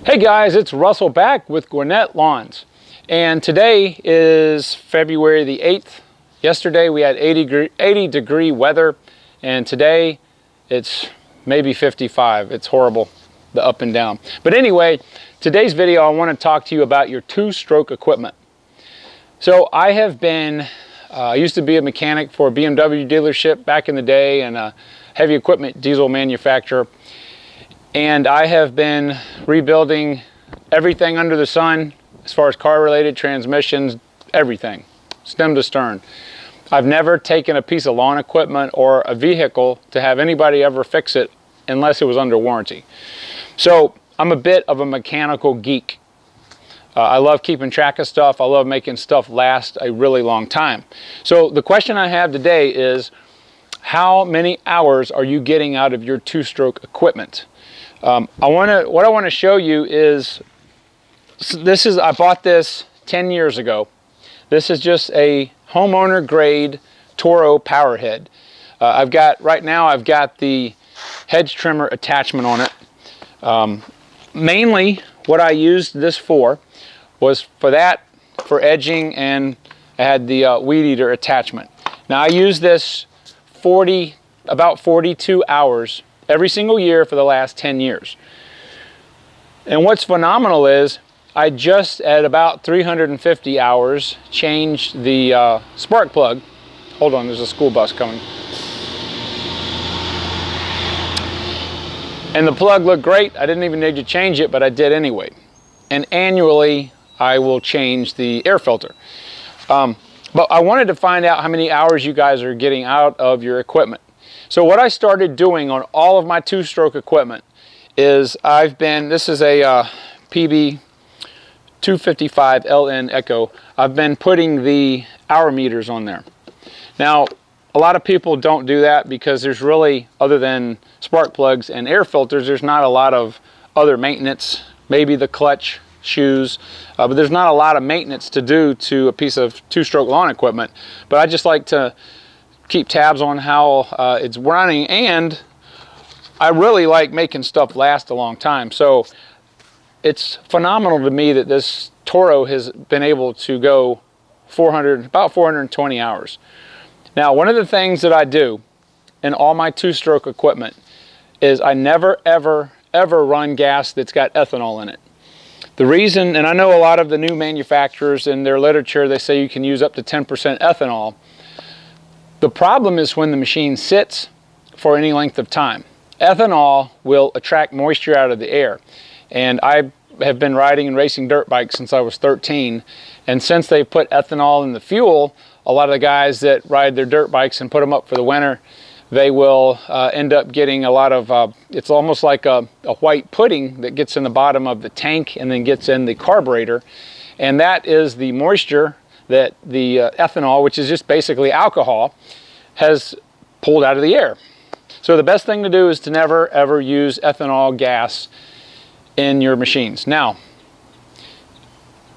Hey guys, it's Russell back with Gwinnett Lawns, and today is February the 8th. Yesterday we had 80 degree weather, and today it's maybe 55. It's horrible, the up and down. But anyway, today's video I want to talk to you about your two-stroke equipment. So I have been, I used to be a mechanic for a BMW dealership back in the day and a heavy equipment diesel manufacturer. And I have been rebuilding everything under the sun as far as car related, transmissions, everything, stem to stern. I've never taken a piece of lawn equipment or a vehicle to have anybody ever fix it unless it was under warranty. So I'm a bit of a mechanical geek. I love keeping track of stuff. I love making stuff last a really long time. So the question I have today is, how many hours are you getting out of your two-stroke equipment? What I want to show you is, I bought this 10 years ago. This is just a homeowner grade Toro power head. Right now I've got the hedge trimmer attachment on it. Mainly what I used this for was for edging, and I had the weed eater attachment. Now I use this about 42 hours every single year for the last 10 years. And what's phenomenal is I just at about 350 hours changed the spark plug. Hold on, there's a school bus coming. And the plug looked great. I didn't even need to change it, but I did anyway. And annually I will change the air filter. But I wanted to find out how many hours you guys are getting out of your equipment. So what I started doing on all of my two-stroke equipment is this is a PB 255 LN Echo. I've been putting the hour meters on there. Now, a lot of people don't do that because there's really, other than spark plugs and air filters, there's not a lot of other maintenance, maybe the clutch, shoes, but there's not a lot of maintenance to do to a piece of two-stroke lawn equipment. But I just like to keep tabs on how it's running, and I really like making stuff last a long time. So it's phenomenal to me that this Toro has been able to go about 420 hours. Now, one of the things that I do in all my two-stroke equipment is I never ever run gas that's got ethanol in it. The reason, and I know a lot of the new manufacturers in their literature, they say you can use up to 10% ethanol. The problem is when the machine sits for any length of time. Ethanol will attract moisture out of the air. And I have been riding and racing dirt bikes since I was 13. And since they put ethanol in the fuel, a lot of the guys that ride their dirt bikes and put them up for the winter, they will end up getting a lot of, it's almost like a white pudding that gets in the bottom of the tank and then gets in the carburetor. And that is the moisture that the ethanol, which is just basically alcohol, has pulled out of the air. So the best thing to do is to never ever use ethanol gas in your machines. Now,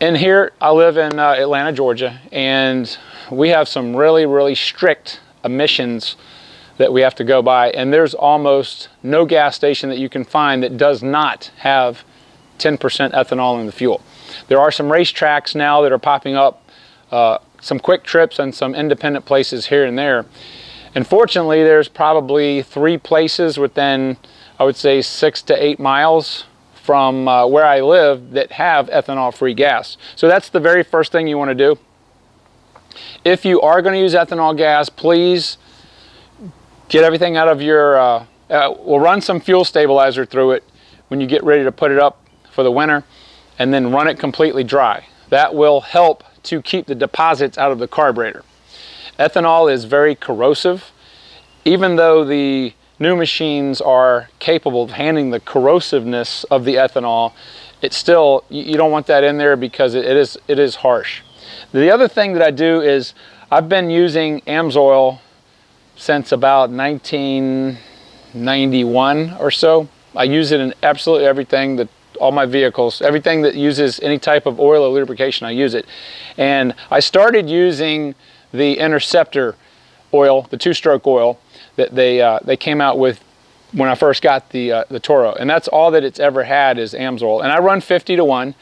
in here, I live in Atlanta, Georgia, and we have some really strict emissions that we have to go by, and there's almost no gas station that you can find that does not have 10% ethanol in the fuel. There are some racetracks now that are popping up, some quick trips and some independent places here and there. And fortunately, there's probably 3 places within, I would say, 6 to 8 miles from where I live that have ethanol-free gas. So that's the very first thing you want to do. If you are going to use ethanol gas, please get everything out of your, we'll run some fuel stabilizer through it when you get ready to put it up for the winter, and then run it completely dry. That will help to keep the deposits out of the carburetor. Ethanol is very corrosive. Even though the new machines are capable of handling the corrosiveness of the ethanol, it's still, you don't want that in there because it is harsh. The other thing that I do is I've been using AMSOIL since about 1991 or so. I use it in absolutely everything, all my vehicles, everything that uses any type of oil or lubrication, I use it. And I started using the Interceptor oil, the two-stroke oil that they came out with when I first got the Toro, and that's all that it's ever had is AMSOIL. And I run 50 to 1.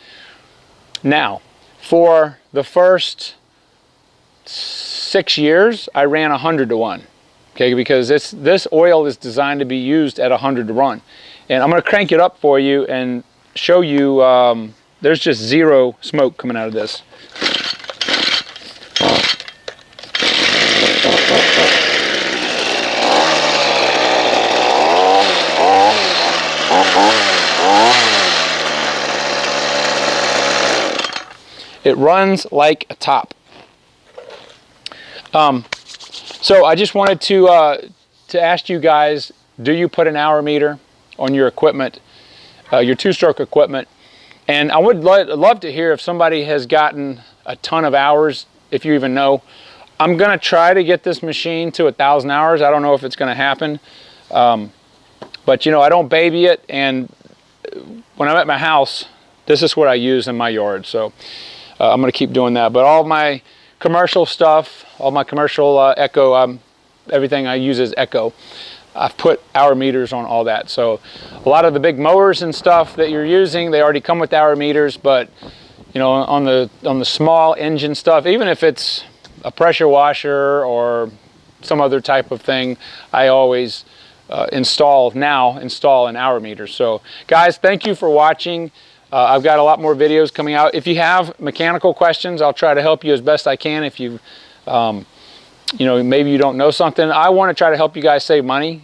Now, for the first 6 years, I ran 100 to 1. Okay, because this oil is designed to be used at 100 to 1. And I'm going to crank it up for you and show you there's just zero smoke coming out of this. It runs like a top. So I just wanted to ask you guys, do you put an hour meter on your equipment, your two-stroke equipment? And I would love to hear if somebody has gotten a ton of hours, if you even know. I'm going to try to get this machine to 1,000 hours. I don't know if it's going to happen. But, you know, I don't baby it. And when I'm at my house, this is what I use in my yard. So I'm going to keep doing that. But all my commercial stuff, all my commercial Echo, everything I use is Echo. I've put hour meters on all that. So a lot of the big mowers and stuff that you're using, they already come with hour meters. But you know, on the small engine stuff, even if it's a pressure washer or some other type of thing, I always install an hour meter. So guys, thank you for watching. I've got a lot more videos coming out. If you have mechanical questions, I'll try to help you as best I can. If you you know, maybe you don't know something, I want to try to help you guys save money,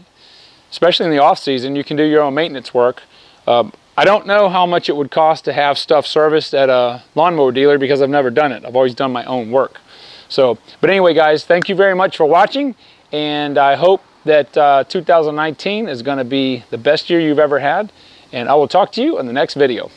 especially in the off season. You can do your own maintenance work. I don't know how much it would cost to have stuff serviced at a lawnmower dealer because I've never done it. I've always done my own work. So, but anyway, guys, thank you very much for watching, and I hope that 2019 is going to be the best year you've ever had, and I will talk to you in the next video.